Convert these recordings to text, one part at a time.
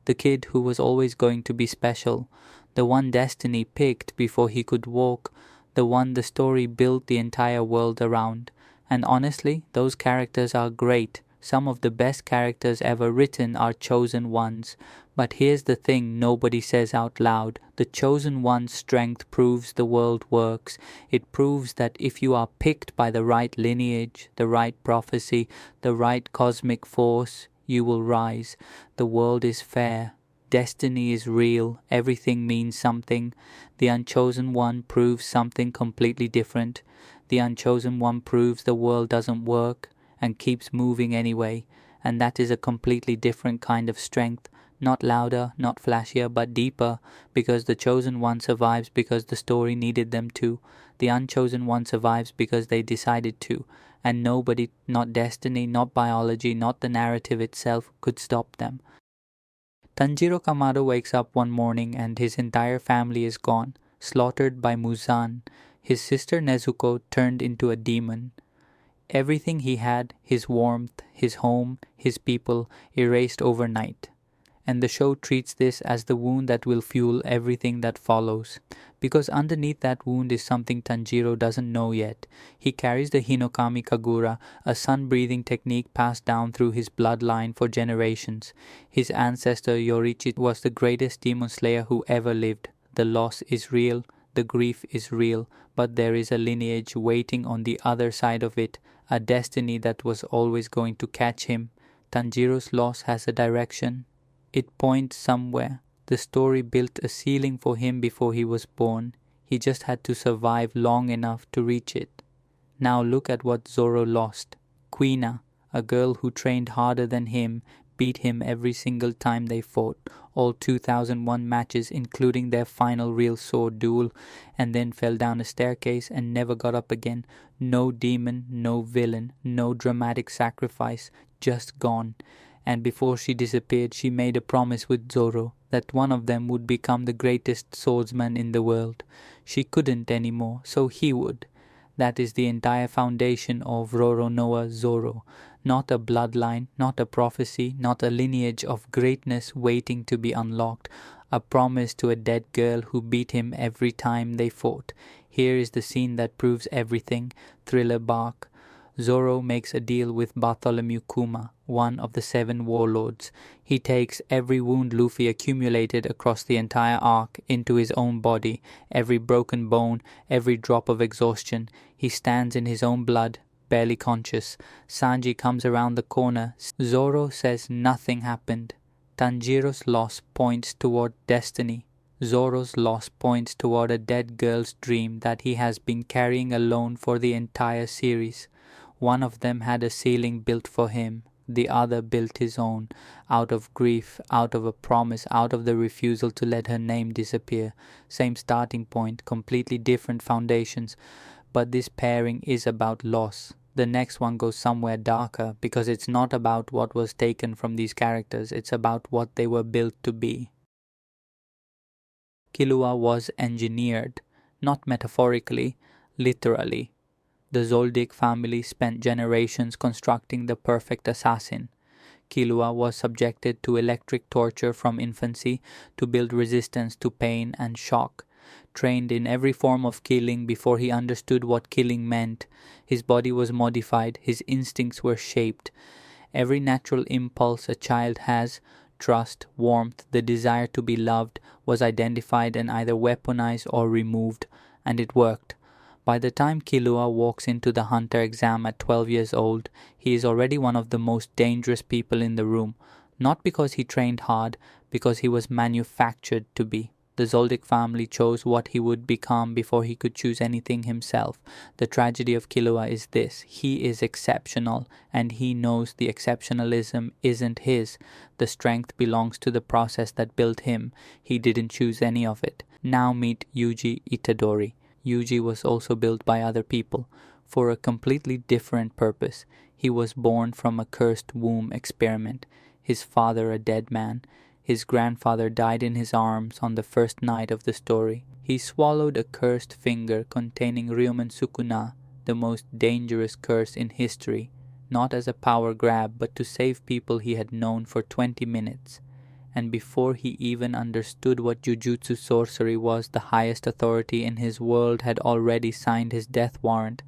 the kid who was always going to be special, the one destiny picked before he could walk, the one the story built the entire world around. And honestly, those characters are great. Some of the best characters ever written are chosen ones. But here's the thing nobody says out loud. The chosen one's strength proves the world works. It proves that if you are picked by the right lineage, the right prophecy, the right cosmic force, you will rise. The world is fair. Destiny is real. Everything means something. The Unchosen One proves something completely different. The Unchosen One proves the world doesn't work and keeps moving anyway. And that is a completely different kind of strength. Not louder, not flashier, but deeper, because the Chosen One survives because the story needed them to. The Unchosen One survives because they decided to. And nobody, not destiny, not biology, not the narrative itself, could stop them. Tanjiro Kamado wakes up one morning and his entire family is gone, slaughtered by Muzan. His sister Nezuko turned into a demon. Everything he had, his warmth, his home, his people, erased overnight. And the show treats this as the wound that will fuel everything that follows. Because underneath that wound is something Tanjiro doesn't know yet. He carries the Hinokami Kagura, a sun-breathing technique passed down through his bloodline for generations. His ancestor Yorichi was the greatest demon slayer who ever lived. The loss is real, the grief is real, but there is a lineage waiting on the other side of it, a destiny that was always going to catch him. Tanjiro's loss has a direction. It points somewhere. The story built a ceiling for him before he was born. He just had to survive long enough to reach it. Now look at what Zoro lost. Quina, a girl who trained harder than him, beat him every single time they fought, all 2001 matches including their final real sword duel, and then fell down a staircase and never got up again. No demon, no villain, no dramatic sacrifice, just gone. And before she disappeared, she made a promise with Zoro that one of them would become the greatest swordsman in the world. She couldn't anymore, so he would. That is the entire foundation of Roronoa Zoro. Not a bloodline, not a prophecy, not a lineage of greatness waiting to be unlocked. A promise to a dead girl who beat him every time they fought. Here is the scene that proves everything. Thriller bark. Zoro makes a deal with Bartholomew Kuma, one of the 7 warlords. He takes every wound Luffy accumulated across the entire arc into his own body, every broken bone, every drop of exhaustion. He stands in his own blood, barely conscious. Sanji comes around the corner. Zoro says nothing happened. Tanjiro's loss points toward destiny. Zoro's loss points toward a dead girl's dream that he has been carrying alone for the entire series. One of them had a ceiling built for him. The other built his own, out of grief, out of a promise, out of the refusal to let her name disappear. Same starting point, completely different foundations. But this pairing is about loss. The next one goes somewhere darker because it's not about what was taken from these characters. It's about what they were built to be. Killua was engineered, not metaphorically, literally. The Zoldyck family spent generations constructing the perfect assassin. Killua was subjected to electric torture from infancy to build resistance to pain and shock. Trained in every form of killing before he understood what killing meant. His body was modified, his instincts were shaped. Every natural impulse a child has, trust, warmth, the desire to be loved, was identified and either weaponized or removed, and it worked. By the time Killua walks into the hunter exam at 12 years old, he is already one of the most dangerous people in the room, not because he trained hard, because he was manufactured to be. The Zoldyck family chose what he would become before he could choose anything himself. The tragedy of Killua is this: he is exceptional, and he knows the exceptionalism isn't his. The strength belongs to the process that built him. He didn't choose any of it. Now meet Yuji Itadori. Yuji was also built by other people, for a completely different purpose. He was born from a cursed womb experiment, his father a dead man. His grandfather died in his arms on the first night of the story. He swallowed a cursed finger containing Ryumen Sukuna, the most dangerous curse in history, not as a power grab but to save people he had known for 20 minutes. and before he even understood what Jujutsu sorcery was, the highest authority in his world had already signed his death warrant.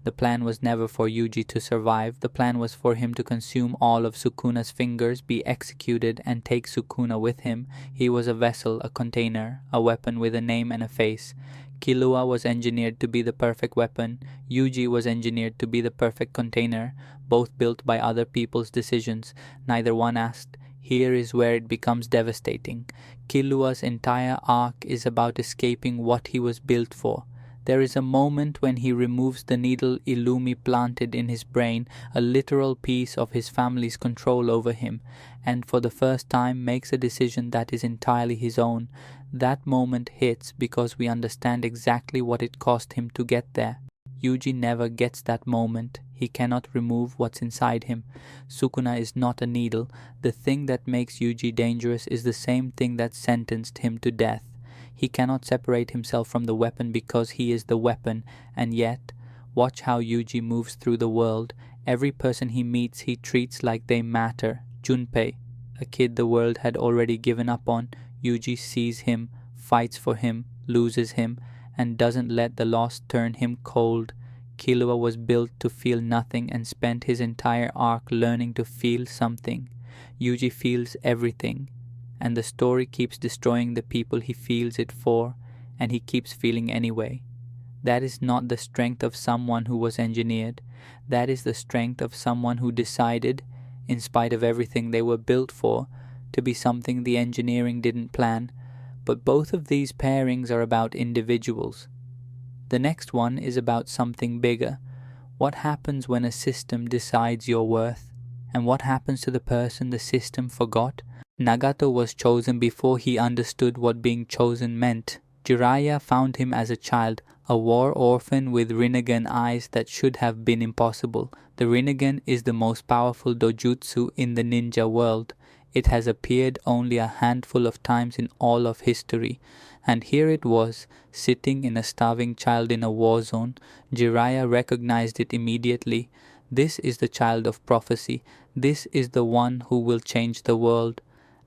The plan was never for Yuji to survive. The plan was for him to consume all of Sukuna's fingers, be executed, and take Sukuna with him. He was a vessel, a container, a weapon with a name and a face. Killua was engineered to be the perfect weapon. Yuji was engineered to be the perfect container, both built by other people's decisions. Neither one asked. Here is where it becomes devastating. Killua's entire arc is about escaping what he was built for. There is a moment when he removes the needle Illumi planted in his brain, a literal piece of his family's control over him, and for the first time makes a decision that is entirely his own. That moment hits because we understand exactly what it cost him to get there. Yuji never gets that moment. He cannot remove what's inside him. Sukuna is not a needle. The thing that makes Yuji dangerous is the same thing that sentenced him to death. He cannot separate himself from the weapon because he is the weapon, and yet, watch how Yuji moves through the world. Every person he meets he treats like they matter. Junpei, a kid the world had already given up on, Yuji sees him, fights for him, loses him, and doesn't let the loss turn him cold. Killua was built to feel nothing and spent his entire arc learning to feel something. Yuji feels everything, and the story keeps destroying the people he feels it for, and he keeps feeling anyway. That is not the strength of someone who was engineered. That is the strength of someone who decided, in spite of everything they were built for, to be something the engineering didn't plan. But both of these pairings are about individuals. The next one is about something bigger. What happens when a system decides your worth? And what happens to the person the system forgot? Nagato was chosen before he understood what being chosen meant. Jiraiya found him as a child, a war orphan with Rinnegan eyes that should have been impossible. The Rinnegan is the most powerful dojutsu in the ninja world. It has appeared only a handful of times in all of history. And here it was, sitting in a starving child in a war zone. Jiraiya recognized it immediately. This is the child of prophecy. This is the one who will change the world.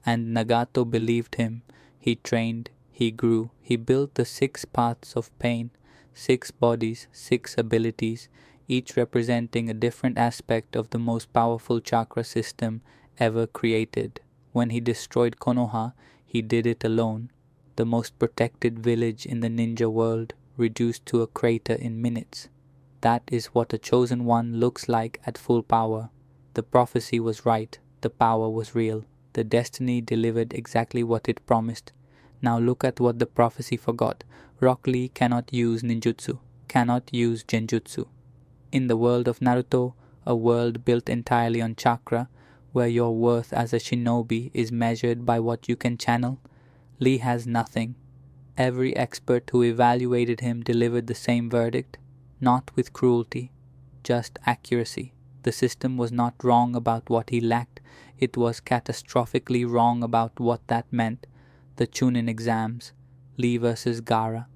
And Nagato believed him. He trained, he grew, he built the 6 paths of pain, 6 bodies, 6 abilities, each representing a different aspect of the most powerful chakra system ever created. When he destroyed Konoha, he did it alone. The most protected village in the ninja world, reduced to a crater in minutes. That is what a chosen one looks like at full power. The prophecy was right, the power was real. The destiny delivered exactly what it promised. Now look at what the prophecy forgot. Rock Lee cannot use ninjutsu, cannot use genjutsu. In the world of Naruto, a world built entirely on chakra, where your worth as a shinobi is measured by what you can channel, Lee has nothing. Every expert who evaluated him delivered the same verdict, not with cruelty, just accuracy. The system was not wrong about what he lacked, it was catastrophically wrong about what that meant. The Chunin exams, Lee versus Gaara.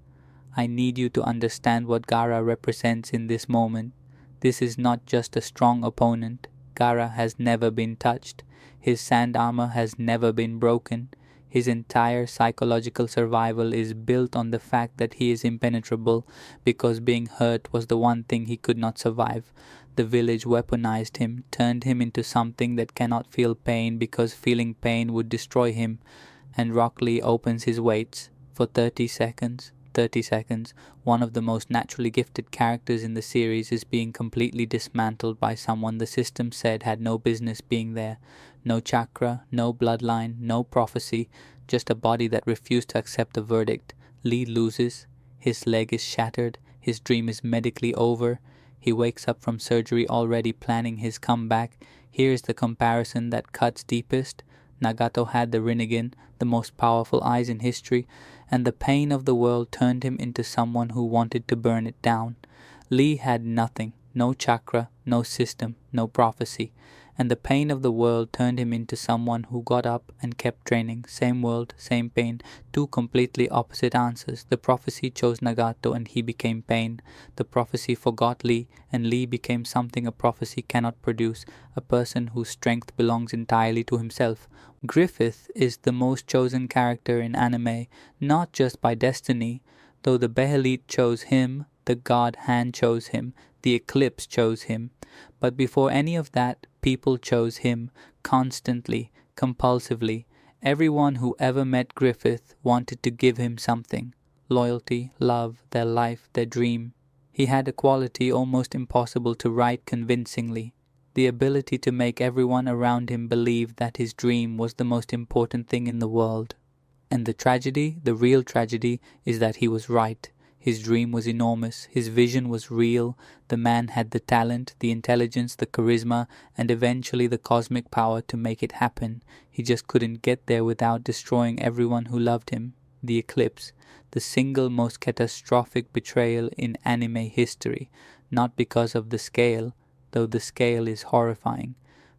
I need you to understand what Gaara represents in this moment. This is not just a strong opponent. Gaara has never been touched. His sand armor has never been broken. His entire psychological survival is built on the fact that he is impenetrable because being hurt was the one thing he could not survive. The village weaponized him, turned him into something that cannot feel pain because feeling pain would destroy him. And Rock Lee opens his weights for 30 seconds. 30 seconds. One of the most naturally gifted characters in the series is being completely dismantled by someone the system said had no business being there. No chakra, no bloodline, no prophecy, just a body that refused to accept the verdict. Lee loses. His leg is shattered. His dream is medically over. He wakes up from surgery already planning his comeback. Here's the comparison that cuts deepest. Nagato had the Rinnegan, the most powerful eyes in history, and the pain of the world turned him into someone who wanted to burn it down. Lee had nothing, no chakra, no system, no prophecy, and the pain of the world turned him into someone who got up and kept training. Same world, same pain, two completely opposite answers. The prophecy chose Nagato and he became pain. The prophecy forgot Lee, and Lee became something a prophecy cannot produce, a person whose strength belongs entirely to himself. Griffith is the most chosen character in anime, not just by destiny, though the Behelit chose him, the god hand chose him, the eclipse chose him. But before any of that, people chose him, constantly, compulsively. Everyone who ever met Griffith wanted to give him something. Loyalty, love, their life, their dream. He had a quality almost impossible to write convincingly. The ability to make everyone around him believe that his dream was the most important thing in the world. And the tragedy, the real tragedy, is that he was right. His dream was enormous, his vision was real, the man had the talent, the intelligence, the charisma, and eventually the cosmic power to make it happen. He just couldn't get there without destroying everyone who loved him. The eclipse, the single most catastrophic betrayal in anime history, not because of the scale, though the scale is horrifying,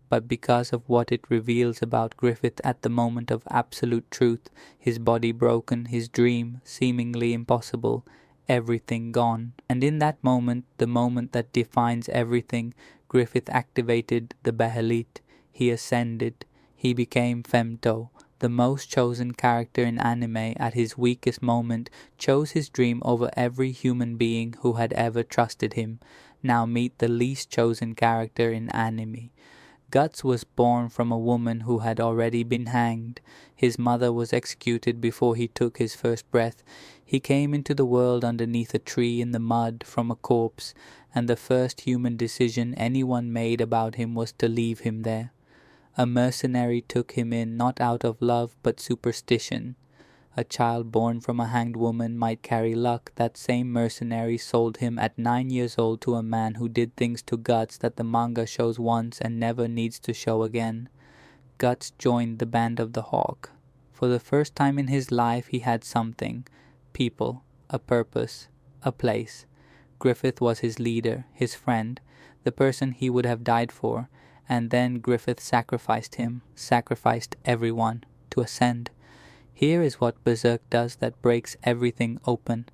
but because of what it reveals about Griffith at the moment of absolute truth, his body broken, his dream seemingly impossible, everything gone. And in that moment, the moment that defines everything, Griffith activated the Behelit. He ascended. He became Femto. The most chosen character in anime at his weakest moment chose his dream over every human being who had ever trusted him. Now meet the least chosen character in anime. Guts was born from a woman who had already been hanged. His mother was executed before he took his first breath. He came into the world underneath a tree in the mud from a corpse, and the first human decision anyone made about him was to leave him there. A mercenary took him in not out of love but superstition. A child born from a hanged woman might carry luck. That same mercenary sold him at 9 years old to a man who did things to Guts that the manga shows once and never needs to show again. Guts joined the Band of the Hawk. For the first time in his life he had something. People, a purpose, a place. Griffith was his leader, his friend, the person he would have died for, and then Griffith sacrificed him, sacrificed everyone, to ascend. Here is what Berserk does that breaks everything open.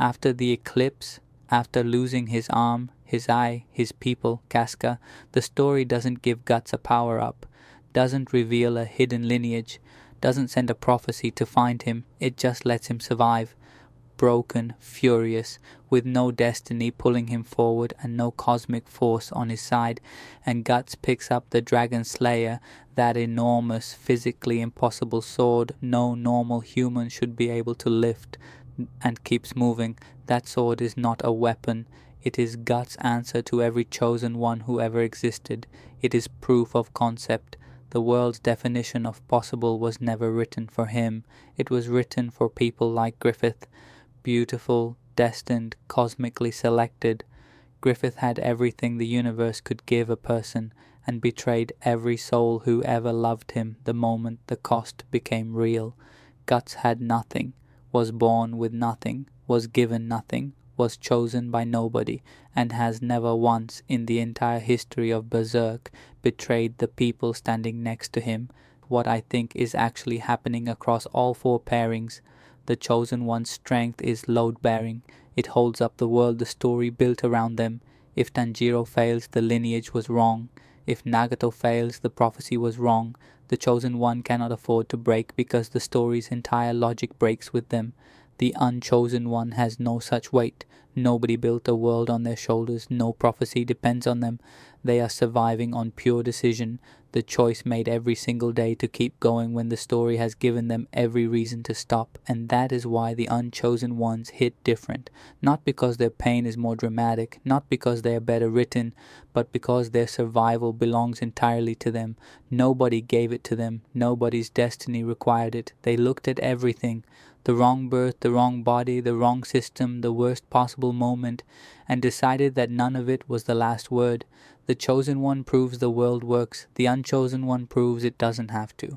After the eclipse, after losing his arm, his eye, his people, Casca, the story doesn't give Guts a power-up, doesn't reveal a hidden lineage, doesn't send a prophecy to find him, it just lets him survive. Broken, furious, with no destiny pulling him forward and no cosmic force on his side, and Guts picks up the Dragon Slayer, that enormous, physically impossible sword no normal human should be able to lift, and keeps moving. That sword is not a weapon. It is Guts' answer to every chosen one who ever existed. It is proof of concept. The world's definition of possible was never written for him. It was written for people like Griffith. Beautiful, destined, cosmically selected. Griffith had everything the universe could give a person, and betrayed every soul who ever loved him the moment the cost became real. Guts had nothing, was born with nothing, was given nothing, was chosen by nobody, and has never once in the entire history of Berserk betrayed the people standing next to him. What I think is actually happening across all four pairings. The Chosen One's strength is load-bearing. It holds up the world, the story built around them. If Tanjiro fails, the lineage was wrong. If Nagato fails, the prophecy was wrong. The Chosen One cannot afford to break because the story's entire logic breaks with them. The Unchosen One has no such weight. Nobody built a world on their shoulders. No prophecy depends on them. They are surviving on pure decision, the choice made every single day to keep going when the story has given them every reason to stop. And that is why the Unchosen Ones hit different. Not because their pain is more dramatic, not because they are better written, but because their survival belongs entirely to them. Nobody gave it to them. Nobody's destiny required it. They looked at everything. The wrong birth, the wrong body, the wrong system, the worst possible moment, and decided that none of it was the last word. The Chosen One proves the world works. The Unchosen One proves it doesn't have to.